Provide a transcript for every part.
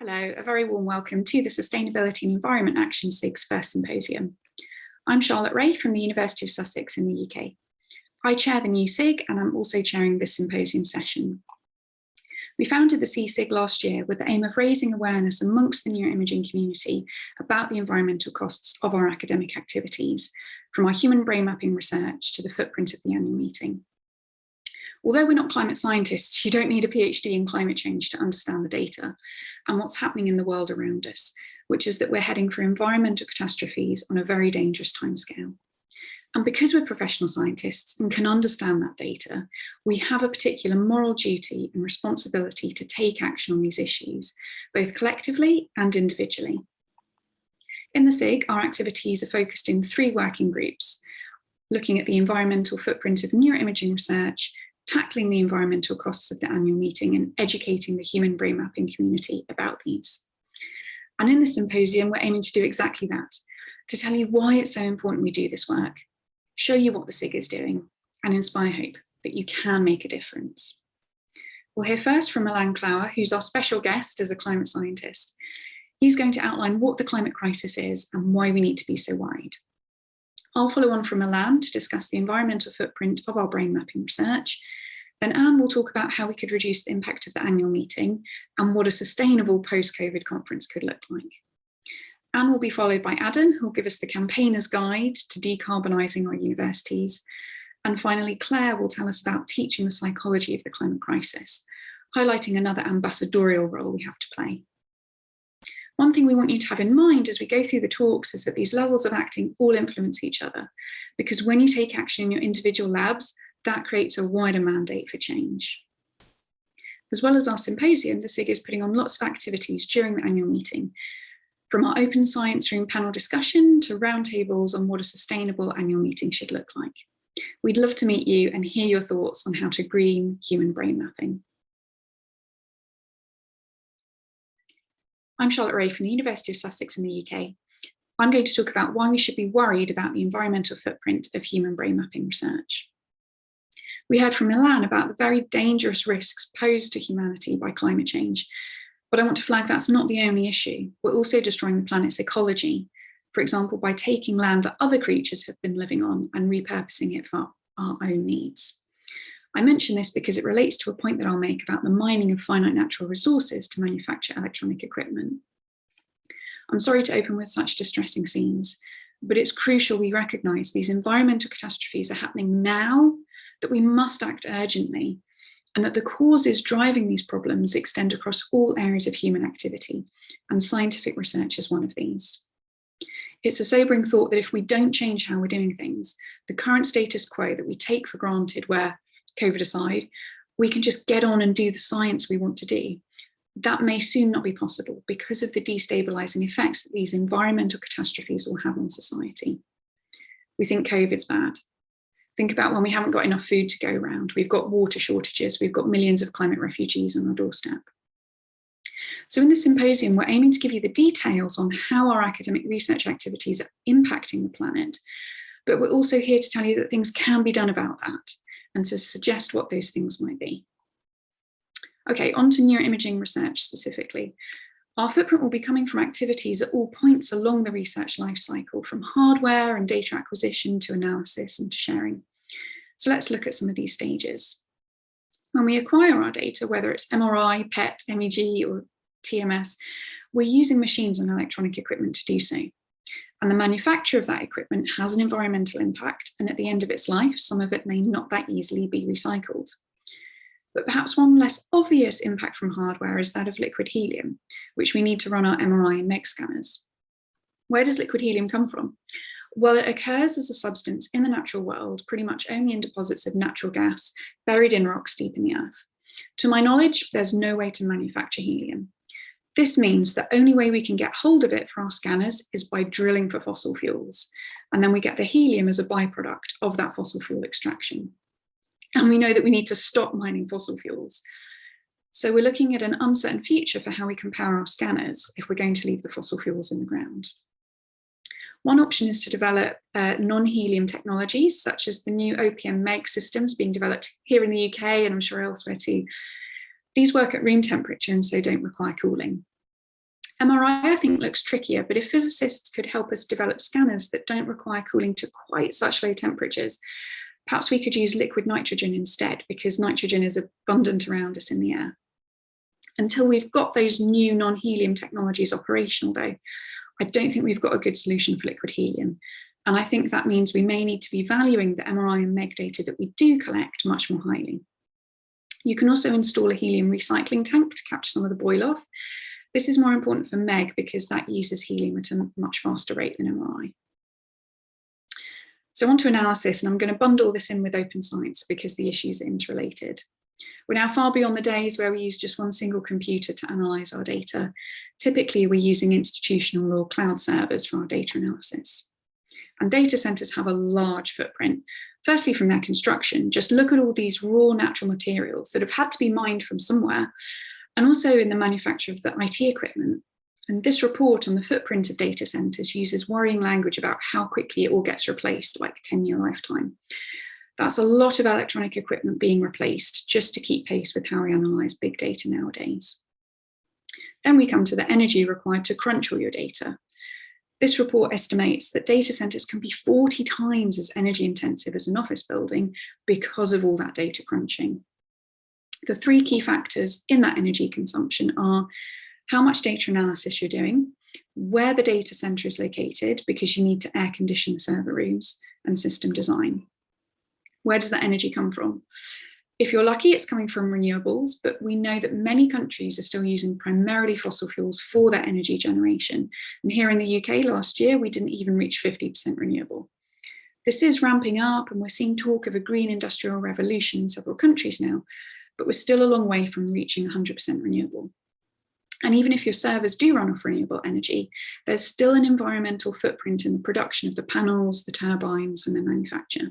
Hello, a very warm welcome to the Sustainability and Environment Action SIG's first symposium. I'm Charlotte Ray from the University of Sussex in the UK. I chair the new SIG and I'm also chairing this symposium session. We founded the SEA SIG last year with the aim of raising awareness amongst the neuroimaging community about the environmental costs of our academic activities, from our human brain mapping research to the footprint of the annual meeting. Although we're not climate scientists, you don't need a PhD in climate change to understand the data and what's happening in the world around us, which is that we're heading for environmental catastrophes on a very dangerous timescale. And because we're professional scientists and can understand that data, we have a particular moral duty and responsibility to take action on these issues, both collectively and individually. In the SIG, our activities are focused in 3 working groups, looking at the environmental footprint of neuroimaging research, tackling the environmental costs of the annual meeting, and educating the human brain mapping community about these. And in this symposium, we're aiming to do exactly that, to tell you why it's so important we do this work, show you what the SIG is doing, and inspire hope that you can make a difference. We'll hear first from Milan, Klower, who's our special guest as a climate scientist. He's going to outline what the climate crisis is and why we need to be so worried. I'll follow on from Milan to discuss the environmental footprint of our brain mapping research. Then Anne will talk about how we could reduce the impact of the annual meeting and what a sustainable post-COVID conference could look like. Anne will be followed by Aron, who'll give us the campaigner's guide to decarbonising our universities. And finally, Clare will tell us about teaching the psychology of the climate crisis, highlighting another ambassadorial role we have to play. One thing we want you to have in mind as we go through the talks is that these levels of acting all influence each other, because when you take action in your individual labs, that creates a wider mandate for change. As well as our symposium, the SIG is putting on lots of activities during the annual meeting, from our open science room panel discussion to roundtables on what a sustainable annual meeting should look like. We'd love to meet you and hear your thoughts on how to green human brain mapping. I'm Charlotte Ray from the University of Sussex in the UK. I'm going to talk about why we should be worried about the environmental footprint of human brain mapping research. We heard from Milan about the very dangerous risks posed to humanity by climate change, but I want to flag that's not the only issue. We're also destroying the planet's ecology, for example, by taking land that other creatures have been living on and repurposing it for our own needs. I mention this because it relates to a point that I'll make about the mining of finite natural resources to manufacture electronic equipment. I'm sorry to open with such distressing scenes, but it's crucial we recognise these environmental catastrophes are happening now, that we must act urgently, and that the causes driving these problems extend across all areas of human activity, and scientific research is one of these. It's a sobering thought that if we don't change how we're doing things, the current status quo that we take for granted, where, COVID aside, we can just get on and do the science we want to do, that may soon not be possible because of the destabilising effects that these environmental catastrophes will have on society. We think COVID's bad. Think about when we haven't got enough food to go around. We've got water shortages. We've got millions of climate refugees on our doorstep. So in this symposium, we're aiming to give you the details on how our academic research activities are impacting the planet, but we're also here to tell you that things can be done about that and to suggest what those things might be. Okay, on to neuroimaging research specifically. Our footprint will be coming from activities at all points along the research life cycle, from hardware and data acquisition to analysis and to sharing. So let's look at some of these stages. When we acquire our data, whether it's MRI, PET, MEG or TMS, we're using machines and electronic equipment to do so. And the manufacture of that equipment has an environmental impact, and at the end of its life, some of it may not that easily be recycled. But perhaps one less obvious impact from hardware is that of liquid helium, which we need to run our MRI and MEG scanners. Where does liquid helium come from? Well, it occurs as a substance in the natural world, pretty much only in deposits of natural gas buried in rocks deep in the earth. To my knowledge, there's no way to manufacture helium. This means the only way we can get hold of it for our scanners is by drilling for fossil fuels. And then we get the helium as a byproduct of that fossil fuel extraction. And we know that we need to stop mining fossil fuels. So we're looking at an uncertain future for how we can power our scanners if we're going to leave the fossil fuels in the ground. One option is to develop non-helium technologies, such as the new OHBM MEG systems being developed here in the UK and I'm sure elsewhere too. These work at room temperature and so don't require cooling. MRI, I think, looks trickier, but if physicists could help us develop scanners that don't require cooling to quite such low temperatures, perhaps we could use liquid nitrogen instead, because nitrogen is abundant around us in the air. Until we've got those new non-helium technologies operational, though, I don't think we've got a good solution for liquid helium. And I think that means we may need to be valuing the MRI and MEG data that we do collect much more highly. You can also install a helium recycling tank to capture some of the boil off. This is more important for MEG because that uses helium at a much faster rate than MRI. So on to analysis, and I'm going to bundle this in with open science because the issues are interrelated. We're now far beyond the days where we use just one single computer to analyse our data. Typically, we're using institutional or cloud servers for our data analysis. And data centres have a large footprint. Firstly, from their construction, just look at all these raw natural materials that have had to be mined from somewhere, and also in the manufacture of the IT equipment. And this report on the footprint of data centres uses worrying language about how quickly it all gets replaced, like 10-year lifetime. That's a lot of electronic equipment being replaced just to keep pace with how we analyse big data nowadays. Then we come to the energy required to crunch all your data. This report estimates that data centres can be 40 times as energy intensive as an office building because of all that data crunching. The three key factors in that energy consumption are how much data analysis you're doing, where the data centre is located, because you need to air condition the server rooms, and system design. Where does that energy come from? If you're lucky, it's coming from renewables, but we know that many countries are still using primarily fossil fuels for their energy generation. And here in the UK last year, we didn't even reach 50% renewable. This is ramping up, and we're seeing talk of a green industrial revolution in several countries now, but we're still a long way from reaching 100% renewable. And even if your servers do run off renewable energy, there's still an environmental footprint in the production of the panels, the turbines, and the manufacture.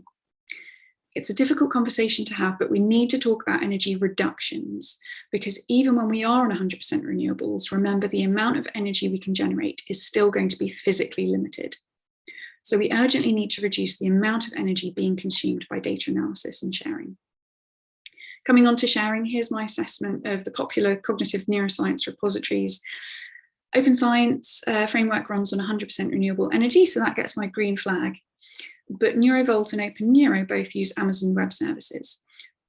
It's a difficult conversation to have, but we need to talk about energy reductions, because even when we are on 100% renewables, remember the amount of energy we can generate is still going to be physically limited. So we urgently need to reduce the amount of energy being consumed by data analysis and sharing. Coming on to sharing, here's my assessment of the popular cognitive neuroscience repositories. Open Science framework runs on 100% renewable energy, so that gets my green flag. But NeuroVolt and OpenNeuro both use Amazon Web Services,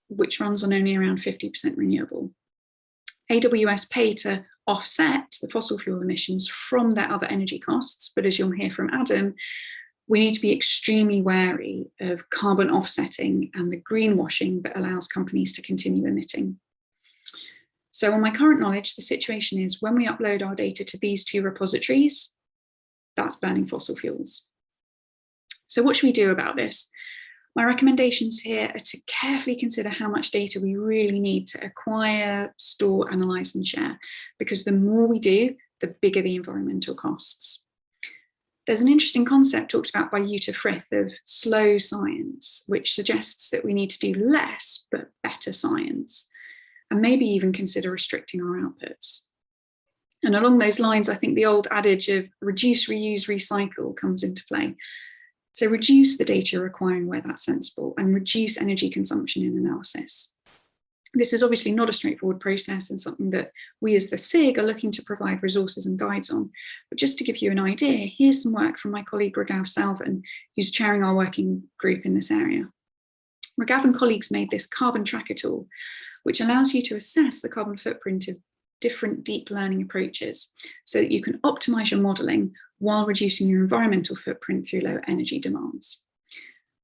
which runs on only around 50% renewable. AWS pay to offset the fossil fuel emissions from their other energy costs, but as you'll hear from Adam, we need to be extremely wary of carbon offsetting and the greenwashing that allows companies to continue emitting. So on my current knowledge, the situation is when we upload our data to these two repositories, that's burning fossil fuels. So what should we do about this? My recommendations here are to carefully consider how much data we really need to acquire, store, analyse and share, because the more we do, the bigger the environmental costs. There's an interesting concept talked about by Jutta Frith of slow science, which suggests that we need to do less but better science, and maybe even consider restricting our outputs. And along those lines, I think the old adage of reduce, reuse, recycle comes into play. So reduce the data you're acquiring where that's sensible, and reduce energy consumption in analysis. This is obviously not a straightforward process and something that we as the SIG are looking to provide resources and guides on. But just to give you an idea, here's some work from my colleague Ragav Salvan, who's chairing our working group in this area. Ragav and colleagues made this carbon tracker tool, which allows you to assess the carbon footprint of different deep learning approaches so that you can optimize your modeling while reducing your environmental footprint through lower energy demands.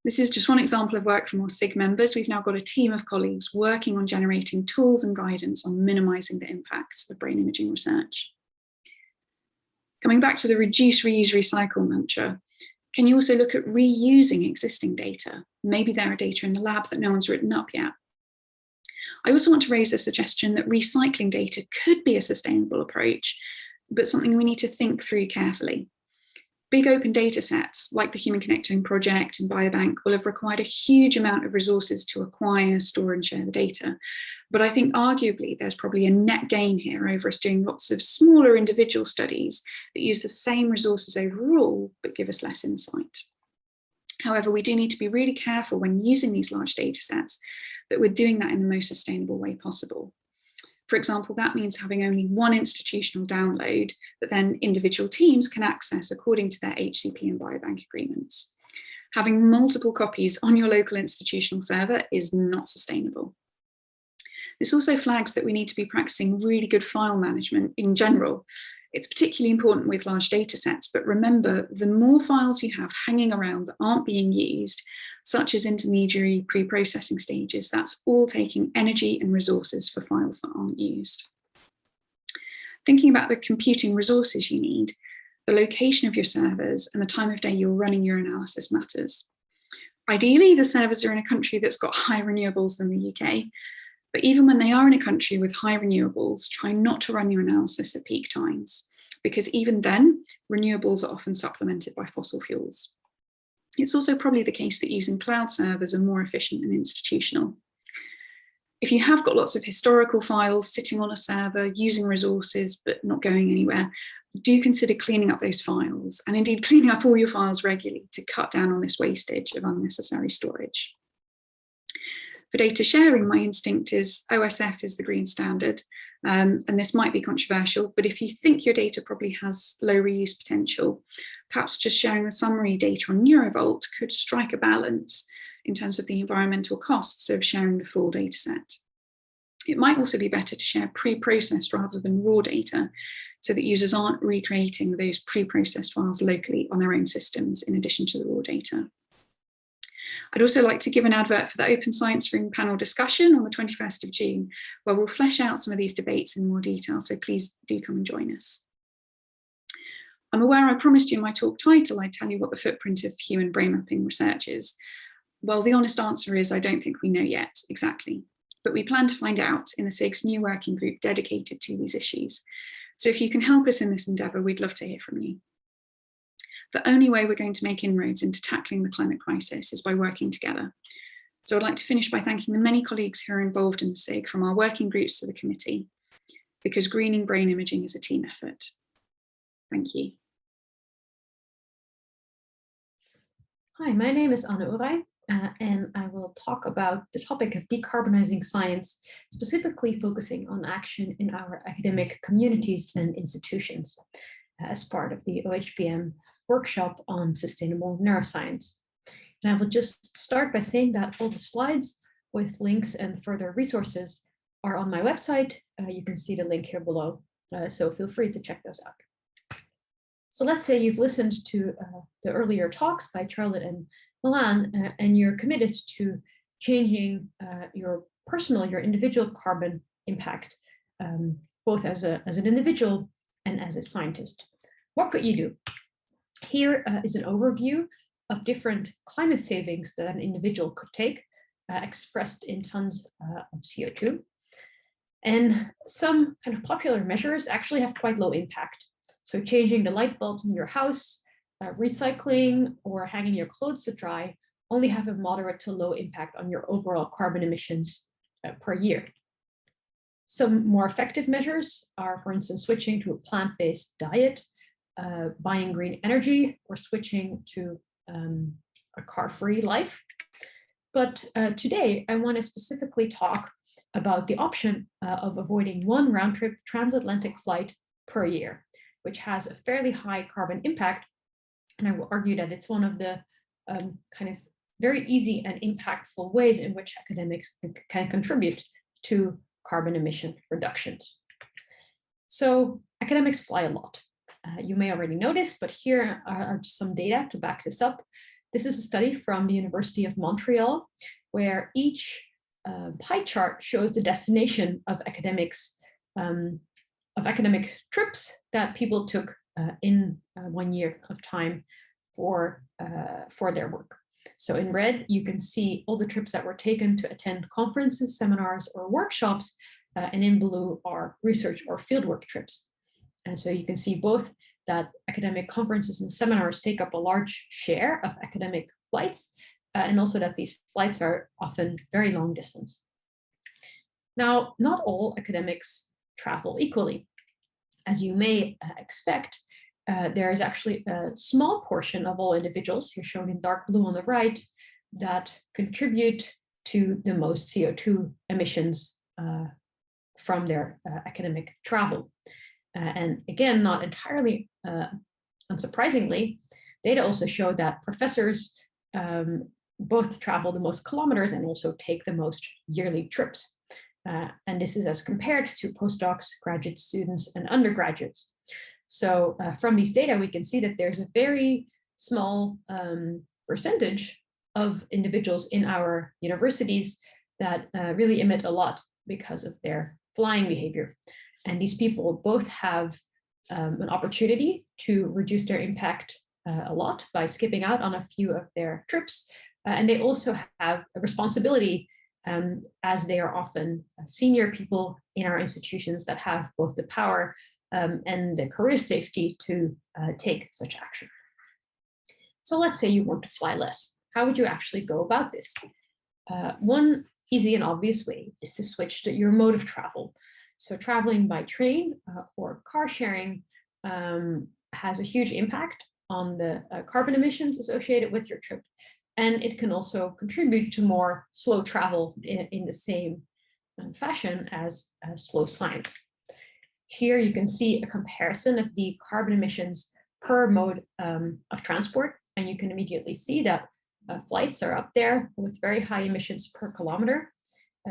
This is just one example of work from our SIG members. We've now got a team of colleagues working on generating tools and guidance on minimizing the impacts of brain imaging research. Coming back to the reduce, reuse, recycle mantra, can you also look at reusing existing data? Maybe there are data in the lab that no one's written up yet. I also want to raise a suggestion that recycling data could be a sustainable approach, but something we need to think through carefully. Big open data sets like the Human Connectome Project and Biobank will have required a huge amount of resources to acquire, store and share the data. But I think arguably there's probably a net gain here over us doing lots of smaller individual studies that use the same resources overall, but give us less insight. However, we do need to be really careful when using these large data sets that we're doing that in the most sustainable way possible. For example, that means having only one institutional download that then individual teams can access according to their HCP and biobank agreements. Having multiple copies on your local institutional server is not sustainable. This also flags that we need to be practicing really good file management in general. It's particularly important with large data sets, but remember, the more files you have hanging around that aren't being used, such as intermediary pre-processing stages, that's all taking energy and resources for files that aren't used. Thinking about the computing resources you need, the location of your servers and the time of day you're running your analysis matters. Ideally, the servers are in a country that's got high renewables than the UK, but even when they are in a country with high renewables, try not to run your analysis at peak times, because even then, renewables are often supplemented by fossil fuels. It's also probably the case that using cloud servers are more efficient than institutional. If you have got lots of historical files sitting on a server, using resources, but not going anywhere, do consider cleaning up those files, and indeed cleaning up all your files regularly to cut down on this wastage of unnecessary storage. For data sharing, my instinct is OSF is the green standard, and this might be controversial, but if you think your data probably has low reuse potential, perhaps just sharing the summary data on Neurovault could strike a balance in terms of the environmental costs of sharing the full data set. It might also be better to share pre-processed rather than raw data, so that users aren't recreating those pre-processed files locally on their own systems in addition to the raw data. I'd also like to give an advert for the Open Science Room panel discussion on the 21st of June, where we'll flesh out some of these debates in more detail, so please do come and join us. I'm aware I promised you in my talk title I'd tell you what the footprint of human brain mapping research is. Well, the honest answer is I don't think we know yet exactly, but we plan to find out in the SIG's new working group dedicated to these issues. So if you can help us in this endeavour, we'd love to hear from you. The only way we're going to make inroads into tackling the climate crisis is by working together. So I'd like to finish by thanking the many colleagues who are involved in the SIG, from our working groups to the committee, because greening brain imaging is a team effort. Thank you. Hi, my name is Urai, and I will talk about the topic of decarbonizing science, specifically focusing on action in our academic communities and institutions as part of the OHBM workshop on sustainable neuroscience. And I will just start by saying that all the slides with links and further resources are on my website. You can see the link here below, so feel free to check those out. So let's say you've listened to the earlier talks by Charlotte and Milan, and you're committed to changing your individual carbon impact, both as an individual and as a scientist. What could you do? Here is an overview of different climate savings that an individual could take, expressed in tons of CO2. And some kind of popular measures actually have quite low impact. So changing the light bulbs in your house, recycling, or hanging your clothes to dry only have a moderate to low impact on your overall carbon emissions per year. Some more effective measures are, for instance, switching to a plant-based diet, buying green energy, or switching to a car-free life. But today, I want to specifically talk about the option of avoiding one round-trip transatlantic flight per year, which has a fairly high carbon impact. And I will argue that it's one of the kind of very easy and impactful ways in which academics can contribute to carbon emission reductions. So academics fly a lot. You may already notice, but here are some data to back this up. This is a study from the University of Montreal, where each pie chart shows the destination of academic trips that people took in 1 year of time for their work. So in red, you can see all the trips that were taken to attend conferences, seminars, or workshops, and in blue are research or fieldwork trips. And so you can see both that academic conferences and seminars take up a large share of academic flights, and also that these flights are often very long distance. Now, not all academics travel equally. As you may expect, there is actually a small portion of all individuals, here shown in dark blue on the right, that contribute to the most CO2 emissions from their academic travel. And again, not entirely unsurprisingly, data also show that professors both travel the most kilometers and also take the most yearly trips. And this is as compared to postdocs, graduate students, and undergraduates. So from these data, we can see that there's a very small percentage of individuals in our universities that really emit a lot because of their flying behavior. And these people both have an opportunity to reduce their impact a lot by skipping out on a few of their trips. And they also have a responsibility as they are often senior people in our institutions that have both the power and the career safety to take such action. So let's say you want to fly less. How would you actually go about this? One easy and obvious way is to switch to your mode of travel. So traveling by train or car sharing has a huge impact on the carbon emissions associated with your trip. And it can also contribute to more slow travel in the same fashion as slow science. Here you can see a comparison of the carbon emissions per mode of transport. And you can immediately see that flights are up there with very high emissions per kilometer.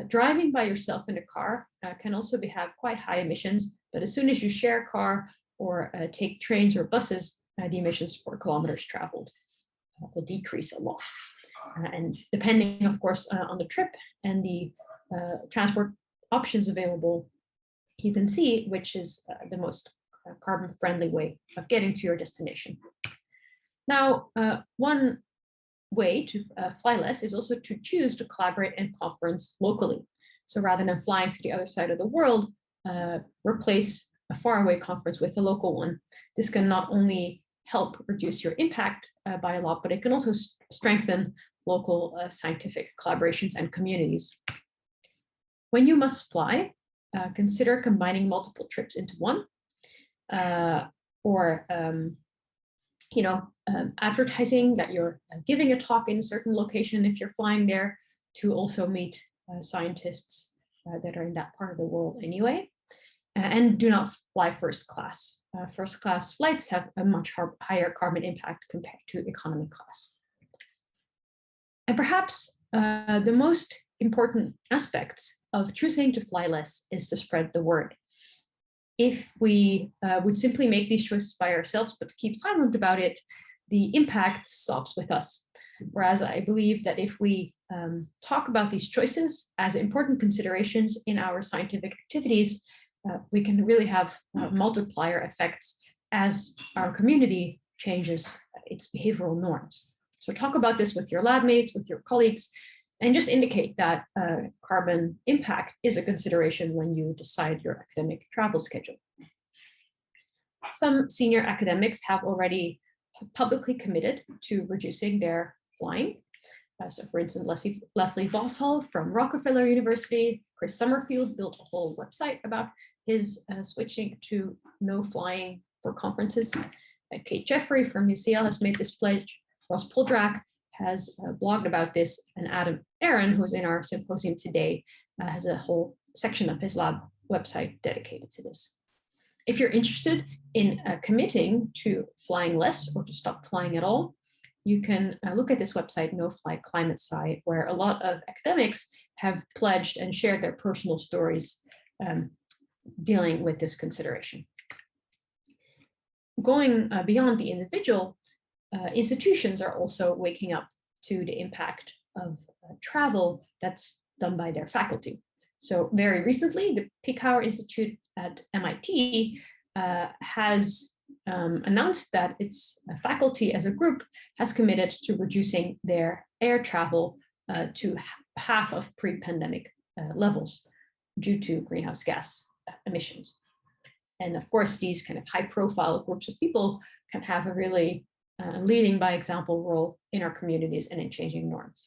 Driving by yourself in a car can also have quite high emissions, but as soon as you share a car or take trains or buses, the emissions per kilometers traveled will decrease a lot. And depending, of course, on the trip and the transport options available, you can see which is the most carbon-friendly way of getting to your destination. Now, one way to fly less is also to choose to collaborate and conference locally. So rather than flying to the other side of the world, replace a faraway conference with a local one. This can not only help reduce your impact by a lot, but it can also strengthen local scientific collaborations and communities. When you must fly, consider combining multiple trips into one, or advertising that you're giving a talk in a certain location if you're flying there to also meet scientists that are in that part of the world anyway. And do not fly first class. First class flights have a much higher carbon impact compared to economy class. And perhaps the most important aspects of choosing to fly less is to spread the word. If we would simply make these choices by ourselves but keep silent about it, the impact stops with us. Whereas I believe that if we talk about these choices as important considerations in our scientific activities, we can really have multiplier effects as our community changes its behavioral norms. So talk about this with your lab mates, with your colleagues, and just indicate that carbon impact is a consideration when you decide your academic travel schedule. Some senior academics have already publicly committed to reducing their flying. So for instance, Leslie Vauxhall from Rockefeller University, Chris Summerfield built a whole website about his switching to no flying for conferences. Kate Jeffrey from UCL has made this pledge. Ross Poldrack has blogged about this, and Aron, who's in our symposium today, has a whole section of his lab website dedicated to this. If you're interested in committing to flying less or to stop flying at all, you can look at this website, No Fly Climate Sci, where a lot of academics have pledged and shared their personal stories dealing with this consideration. Going beyond the individual, institutions are also waking up to the impact of travel that's done by their faculty. So very recently, the Picower Institute at MIT has announced that its faculty as a group has committed to reducing their air travel to half of pre-pandemic levels due to greenhouse gas emissions. And of course, these kind of high-profile groups of people can have a really leading by example role in our communities and in changing norms.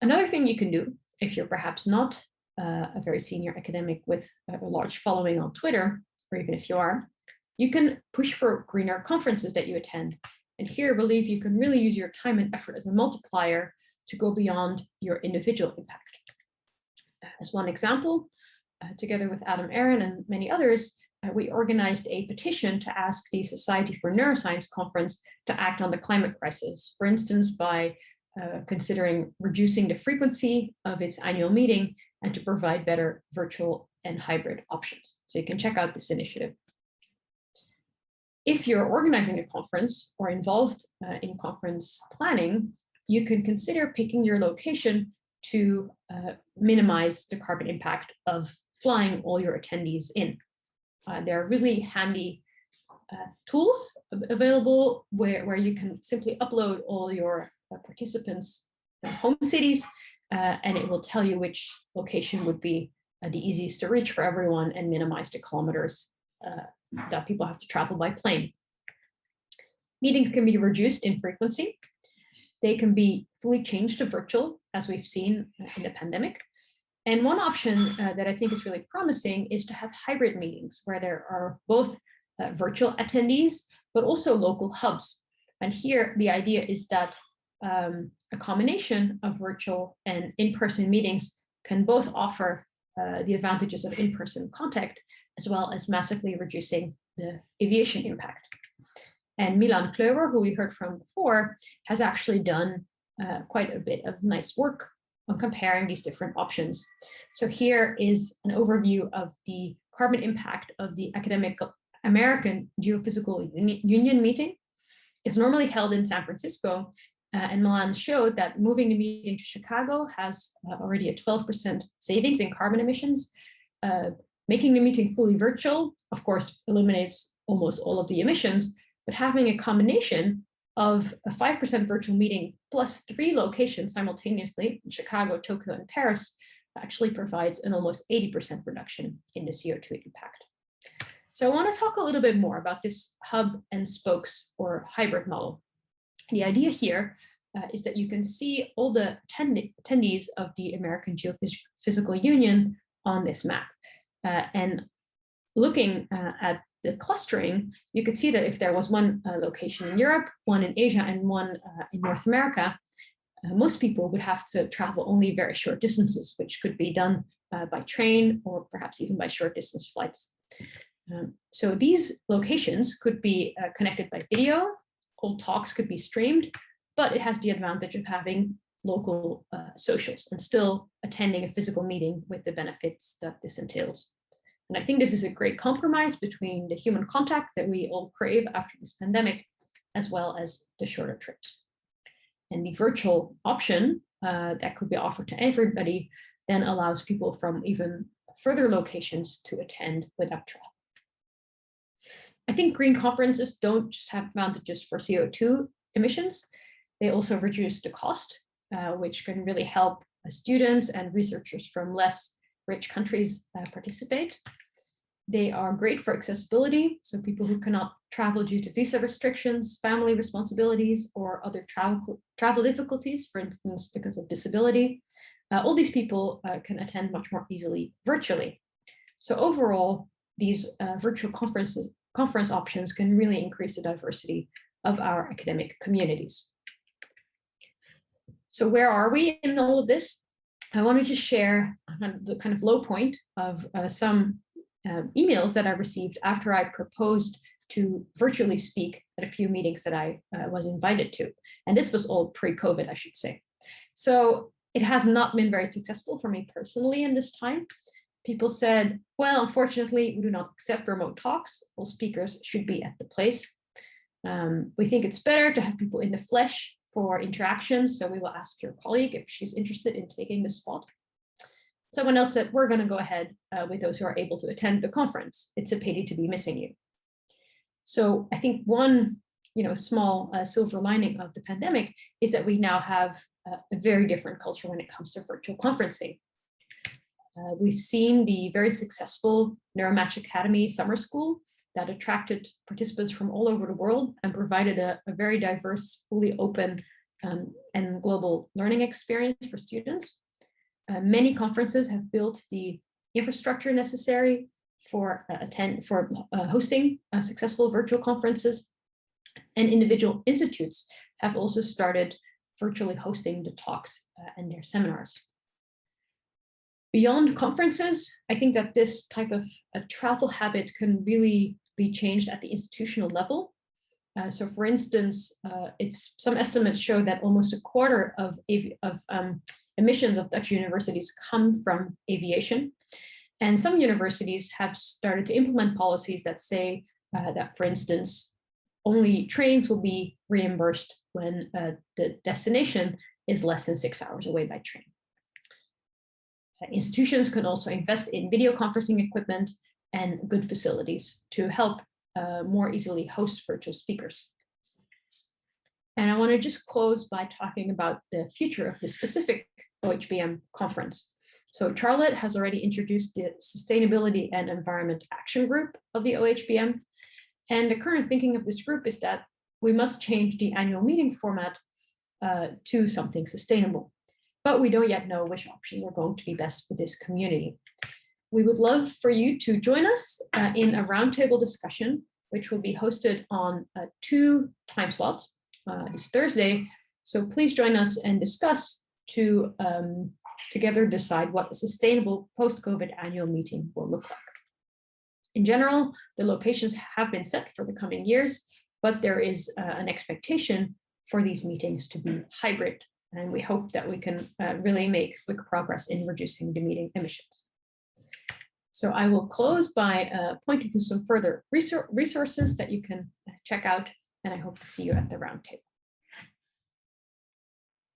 Another thing you can do, if you're perhaps not a very senior academic with a large following on Twitter, or even if you are, you can push for greener conferences that you attend. And here I believe you can really use your time and effort as a multiplier to go beyond your individual impact. As one example, together with Aron and many others, we organized a petition to ask the Society for Neuroscience Conference to act on the climate crisis, for instance, by considering reducing the frequency of its annual meeting and to provide better virtual and hybrid options. So you can check out this initiative. If you're organizing a conference or involved in conference planning, you can consider picking your location to minimize the carbon impact of flying all your attendees in. There are really handy tools available where you can simply upload all your participants' home cities, and it will tell you which location would be the easiest to reach for everyone and minimize the kilometers that people have to travel by plane. Meetings can be reduced in frequency. They can be fully changed to virtual, as we've seen in the pandemic. And one option that I think is really promising is to have hybrid meetings where there are both virtual attendees, but also local hubs. And here the idea is that a combination of virtual and in-person meetings can both offer the advantages of in-person contact, as well as massively reducing the aviation impact. And Milan Klower, who we heard from before, has actually done quite a bit of nice work on comparing these different options. So here is an overview of the carbon impact of the Academic American Geophysical Union meeting. It's normally held in San Francisco, and Milan showed that moving the meeting to Chicago has already a 12% savings in carbon emissions. Making the meeting fully virtual, of course, eliminates almost all of the emissions, but having a combination of a 5% virtual meeting plus 3 locations simultaneously in Chicago, Tokyo, and Paris actually provides an almost 80% reduction in the CO2 impact. So I want to talk a little bit more about this hub and spokes or hybrid model. The idea here is that you can see all the attendees of the American Geophysical Union on this map. And looking at the clustering, you could see that if there was one location in Europe, one in Asia, and one in North America, most people would have to travel only very short distances, which could be done by train or perhaps even by short distance flights. So these locations could be connected by video, all talks could be streamed, but it has the advantage of having local socials and still attending a physical meeting with the benefits that this entails. And I think this is a great compromise between the human contact that we all crave after this pandemic, as well as the shorter trips. And the virtual option that could be offered to everybody then allows people from even further locations to attend without travel. I think green conferences don't just have advantages for CO2 emissions, they also reduce the cost, which can really help students and researchers from less rich countries participate. They are great for accessibility, so people who cannot travel due to visa restrictions, family responsibilities, or other travel difficulties, for instance, because of disability. All these people can attend much more easily virtually. So overall, these virtual conference options can really increase the diversity of our academic communities. So where are we in all of this? I wanted to share the kind of low point of some emails that I received after I proposed to virtually speak at a few meetings that I was invited to. And this was all pre-COVID, I should say. So it has not been very successful for me personally in this time. People said, well, unfortunately, we do not accept remote talks. All speakers should be at the place. We think it's better to have people in the flesh for interactions. So we will ask your colleague if she's interested in taking the spot. Someone else said, we're going to go ahead with those who are able to attend the conference. It's a pity to be missing you. So I think one small silver lining of the pandemic is that we now have a very different culture when it comes to virtual conferencing. We've seen the very successful Neuromatch Academy summer school that attracted participants from all over the world and provided a very diverse, fully open and global learning experience for students. Many conferences have built the infrastructure necessary for hosting successful virtual conferences, and individual institutes have also started virtually hosting the talks and their seminars. Beyond conferences, I think that this type of a travel habit can really be changed at the institutional level. So for instance, some estimates show that almost a quarter of emissions of Dutch universities come from aviation. And some universities have started to implement policies that say that, for instance, only trains will be reimbursed when the destination is less than 6 hours away by train. Institutions can also invest in video conferencing equipment and good facilities to help more easily host virtual speakers. And I want to just close by talking about the future of the specific OHBM conference. So Charlotte has already introduced the Sustainability and Environment Action Group of the OHBM. And the current thinking of this group is that we must change the annual meeting format to something sustainable. But we don't yet know which options are going to be best for this community. We would love for you to join us in a roundtable discussion, which will be hosted on 2 time slots this Thursday. So please join us and discuss to together decide what a sustainable post-COVID annual meeting will look like. In general, the locations have been set for the coming years, but there is an expectation for these meetings to be hybrid. And we hope that we can really make quick progress in reducing the meeting emissions. So I will close by pointing to some further resources that you can check out, and I hope to see you at the roundtable.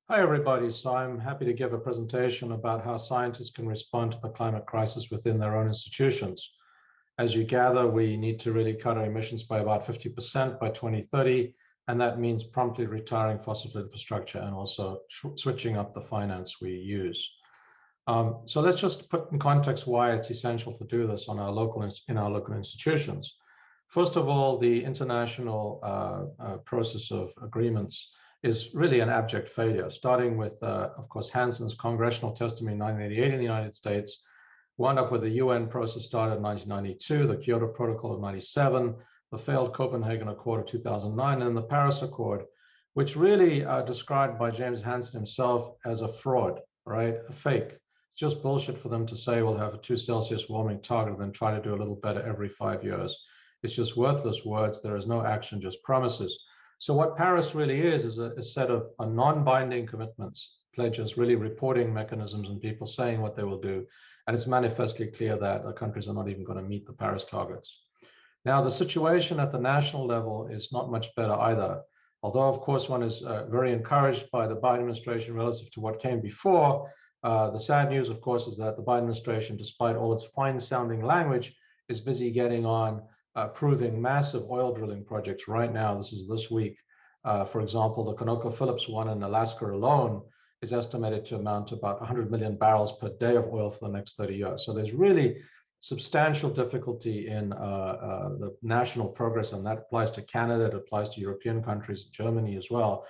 Hi, everybody. So I'm happy to give a presentation about how scientists can respond to the climate crisis within their own institutions. As you gather, we need to really cut our emissions by about 50% by 2030, and that means promptly retiring fossil fuel infrastructure and also switching up the finance we use. So let's just put in context why it's essential to do this in our local institutions. First of all, the international process of agreements is really an abject failure, starting with, of course, Hansen's congressional testimony in 1988 in the United States, wound up with the UN process started in 1992, the Kyoto Protocol of 97, the failed Copenhagen Accord of 2009, and the Paris Accord, which really described by James Hansen himself as a fraud, right? A fake. It's just bullshit for them to say we'll have a 2 Celsius warming target and then try to do a little better every 5 years. It's just worthless words. There is no action, just promises. So what Paris really is a set of non-binding commitments, pledges, really reporting mechanisms and people saying what they will do. And it's manifestly clear that the countries are not even going to meet the Paris targets. Now, the situation at the national level is not much better either. Although, of course, one is very encouraged by the Biden administration relative to what came before. The sad news, of course, is that the Biden administration, despite all its fine-sounding language, is busy getting on approving massive oil drilling projects right now. This is this week. For example, the ConocoPhillips one in Alaska alone is estimated to amount to about 100 million barrels per day of oil for the next 30 years. So there's really substantial difficulty in the national progress, and that applies to Canada, it applies to European countries, Germany as well.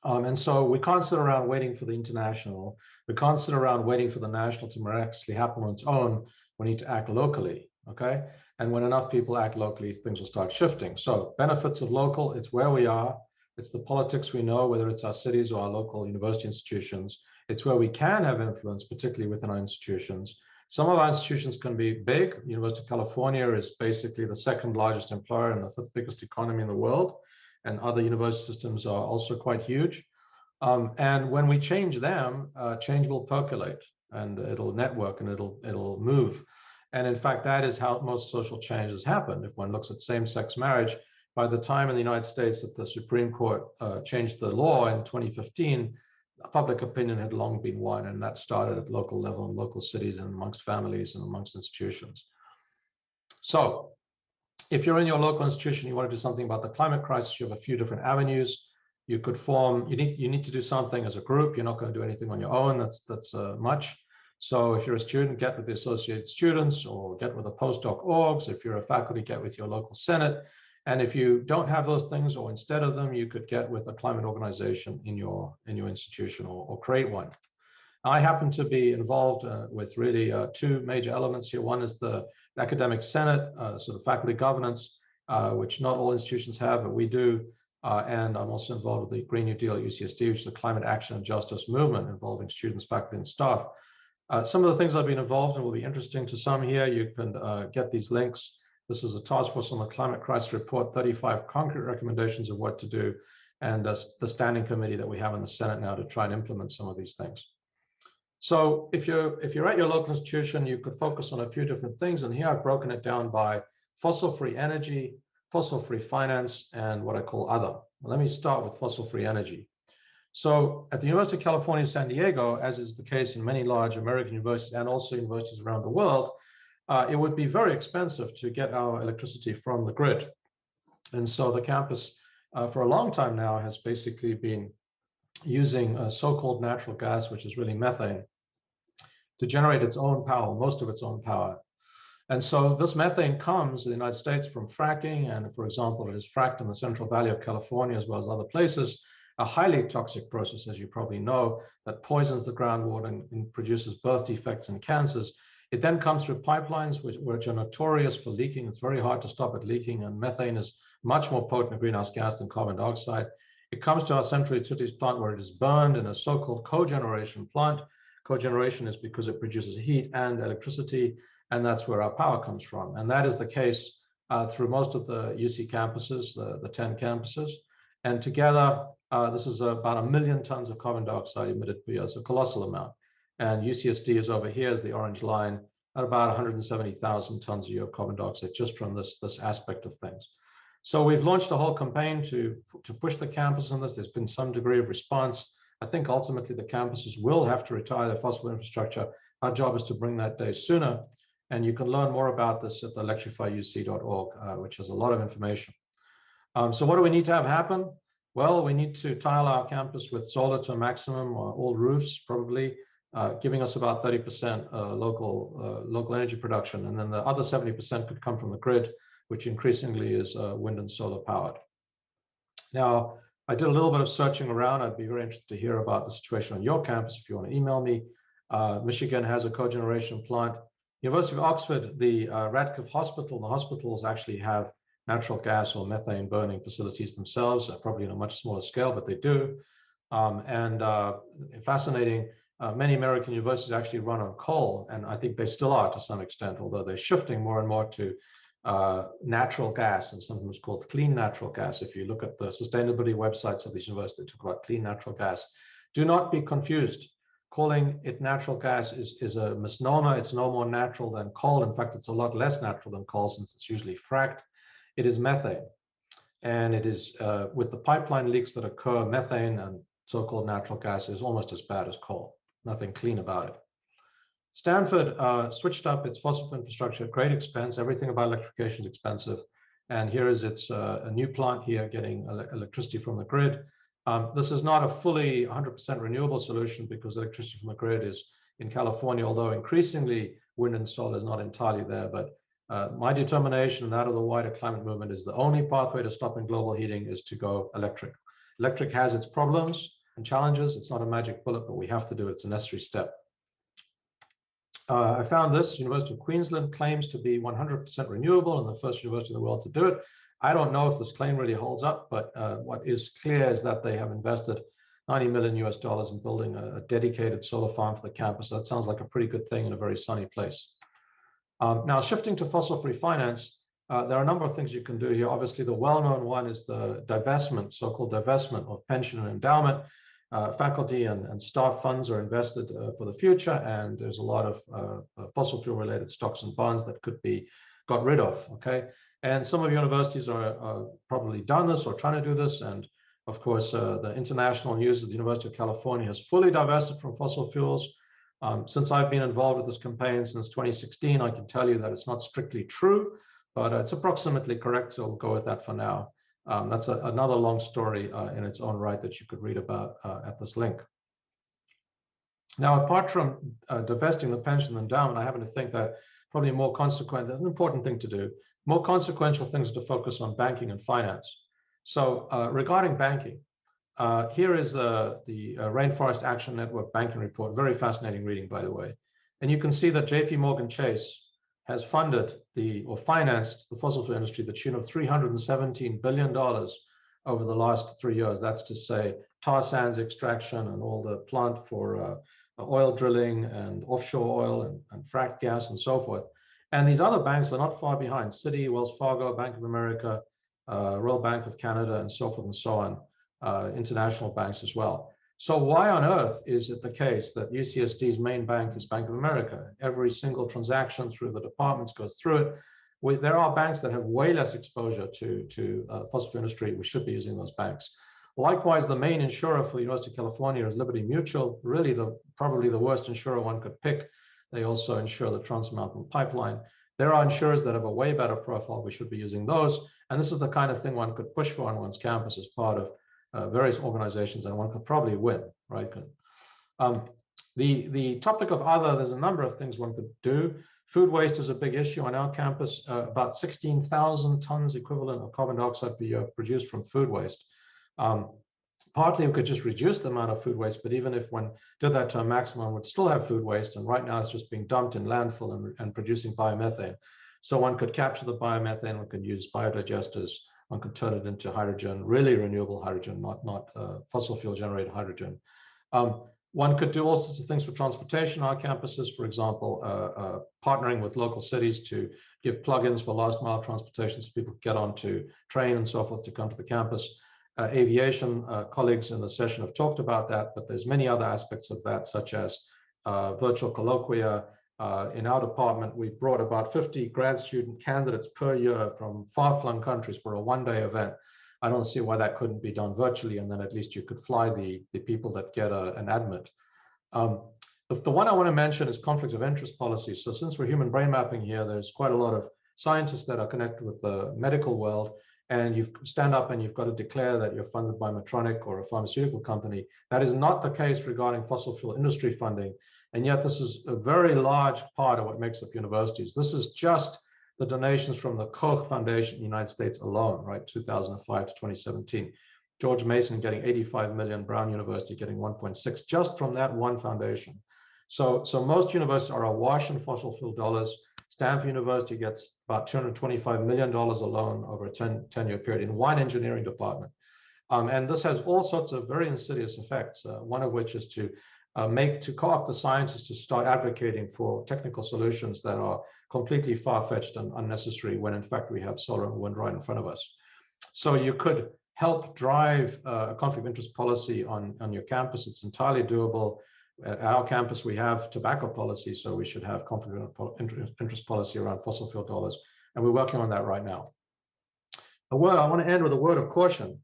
And so we can't sit around waiting for the international. We can't sit around waiting for the national to miraculously happen on its own. We need to act locally, okay? And when enough people act locally, things will start shifting. So benefits of local, it's where we are. It's the politics we know, whether it's our cities or our local university institutions. It's where we can have influence, particularly within our institutions. Some of our institutions can be big. University of California is basically the 2nd largest employer and the 5th biggest economy in the world. And other university systems are also quite huge. And when we change them, change will percolate and it'll network and it'll move. And in fact, that is how most social changes happen. If one looks at same-sex marriage, by the time in the United States that the Supreme Court changed the law in 2015, public opinion had long been won, and that started at local level in local cities and amongst families and amongst institutions. So if you're in your local institution, you want to do something about the climate crisis, you have a few different avenues. You could form, you need to do something as a group. You're not going to do anything on your own. That's much. So if you're a student, get with the associated students or get with the postdoc orgs. If you're a faculty, get with your local senate. And if you don't have those things, or instead of them, you could get with a climate organization in your institution or create one. I happen to be involved with really 2 major elements here. One is the academic senate, sort of faculty governance, which not all institutions have, but we do. And I'm also involved with the Green New Deal at UCSD, which is the climate action and justice movement involving students, faculty, and staff. Some of the things I've been involved in will be interesting to some here. You can get these links. This is a task force on the climate crisis report, 35 concrete recommendations of what to do, and the standing committee that we have in the Senate now to try and implement some of these things. So if you're at your local institution, you could focus on a few different things. And here I've broken it down by fossil-free energy, fossil-free finance, and what I call other. Well, let me start with fossil-free energy. So at the University of California, San Diego, as is the case in many large American universities and also universities around the world, it would be very expensive to get our electricity from the grid. And so the campus for a long time now has basically been using so-called natural gas, which is really methane, to generate its own power, most of its own power. And so this methane comes in the United States from fracking, and for example, it is fracked in the Central Valley of California as well as other places, a highly toxic process, as you probably know, that poisons the groundwater and produces birth defects and cancers. It then comes through pipelines, which are notorious for leaking. It's very hard to stop it leaking, and methane is much more potent greenhouse gas than carbon dioxide. It comes to our central utilities plant where it is burned in a so-called cogeneration plant. Cogeneration is because it produces heat and electricity, and that's where our power comes from. And that is the case through most of the UC campuses, the 10 campuses. And together, this is about 1 million tons of carbon dioxide emitted per year. It's a colossal amount. And UCSD is over here as the orange line at about 170,000 tons a year of carbon dioxide just from this aspect of things. So we've launched a whole campaign to push the campus on this. There's been some degree of response. I think ultimately the campuses will have to retire their fossil infrastructure. Our job is to bring that day sooner. And you can learn more about this at the electrifyuc.org, which has a lot of information. So what do we need to have happen? Well, we need to tile our campus with solar to a maximum, all roofs probably, giving us about 30% local energy production. And then the other 70% could come from the grid, which increasingly is wind and solar powered. Now, I did a little bit of searching around. I'd be very interested to hear about the situation on your campus if you want to email me. Michigan has a cogeneration plant. University of Oxford, the Radcliffe Hospital, the hospitals actually have natural gas or methane burning facilities themselves, probably on a much smaller scale, but they do. Fascinating, many American universities actually run on coal, and I think they still are to some extent, although they're shifting more and more to natural gas and sometimes called clean natural gas. If you look at the sustainability websites of these universities, they talk about clean natural gas. Do not be confused. Calling it natural gas is a misnomer. It's no more natural than coal. In fact, it's a lot less natural than coal since it's usually fracked. It is methane. And it is, with the pipeline leaks that occur, methane and so-called natural gas is almost as bad as coal. Nothing clean about it. Stanford switched up its fossil infrastructure at great expense. Everything about electrification is expensive. And here is its a new plant here getting electricity from the grid. This is not a fully 100% renewable solution because electricity from the grid is in California, although increasingly wind and solar is not entirely there. But my determination and that of the wider climate movement is the only pathway to stopping global heating is to go electric. Electric has its problems and challenges. It's not a magic bullet, but we have to do it. It's a necessary step. I found this. University of Queensland claims to be 100% renewable and the first university in the world to do it. I don't know if this claim really holds up, but what is clear is that they have invested $90 million in building a dedicated solar farm for the campus. That sounds like a pretty good thing in a very sunny place. Now, shifting to fossil-free finance, there are a number of things you can do here. Obviously, the well-known one is the divestment, so-called divestment of pension and endowment. Faculty and staff funds are invested for the future, and there's a lot of fossil fuel-related stocks and bonds that could be got rid of, okay? And some of universities are probably done this or trying to do this, and of course, the international news of the University of California has fully divested from fossil fuels. Since I've been involved with this campaign since 2016, I can tell you that it's not strictly true, but it's approximately correct, so we'll go with that for now. That's another long story in its own right that you could read about at this link. Now, apart from divesting the pension endowment, I happen to think that probably more consequent, an important thing to do, more consequential things to focus on banking and finance. So regarding banking, here is the Rainforest Action Network banking report, very fascinating reading, by the way. And you can see that JP Morgan Chase has funded or financed the fossil fuel industry to the tune of $317 billion over the last 3 years. That's to say tar sands extraction and all the plant for oil drilling and offshore oil and fracked gas and so forth. And these other banks are not far behind: Citi, Wells Fargo, Bank of America, Royal Bank of Canada, and so forth and so on, international banks as well. So why on earth is it the case that UCSD's main bank is Bank of America? Every single transaction through the departments goes through it. There are banks that have way less exposure to fossil fuel industry. We should be using those banks. Likewise, the main insurer for the University of California is Liberty Mutual, really probably the worst insurer one could pick. They also insure the Trans Mountain Pipeline. There are insurers that have a way better profile. We should be using those. And this is the kind of thing one could push for on one's campus as part of various organizations, and one could probably win, right? The topic of other, there's a number of things one could do. Food waste is a big issue on our campus. About 16,000 tons equivalent of carbon dioxide per year produced from food waste. Partly we could just reduce the amount of food waste, but even if one did that to a maximum, would still have food waste. And right now it's just being dumped in landfill and producing biomethane. So one could capture the biomethane, one could use biodigesters, one could turn it into hydrogen, really renewable hydrogen, not fossil fuel generated hydrogen. One could do all sorts of things for transportation on our campuses, for example, partnering with local cities to give plugins for last mile transportation so people get onto train and so forth to come to the campus. Aviation colleagues in the session have talked about that, but there's many other aspects of that, such as virtual colloquia. In our department, we brought about 50 grad student candidates per year from far-flung countries for a one-day event. I don't see why that couldn't be done virtually, and then at least you could fly the people that get an admit. The one I want to mention is conflict of interest policy. So since we're human brain mapping here, there's quite a lot of scientists that are connected with the medical world, and you stand up and you've got to declare that you're funded by Medtronic or a pharmaceutical company. That is not the case regarding fossil fuel industry funding. And yet this is a very large part of what makes up universities. This is just the donations from the Koch Foundation in the United States alone, right, 2005 to 2017. George Mason getting 85 million, Brown University getting 1.6, just from that one foundation. So most universities are awash in fossil fuel dollars. Stanford University gets about $225 million alone over a 10-year period in one engineering department. And this has all sorts of very insidious effects, one of which is to co-opt the scientists to start advocating for technical solutions that are completely far-fetched and unnecessary when in fact we have solar and wind right in front of us. So you could help drive a conflict of interest policy on your campus. It's entirely doable. At our campus, we have tobacco policy, so we should have conflict of interest policy around fossil fuel dollars, and we're working on that right now. I want to end with a word of caution.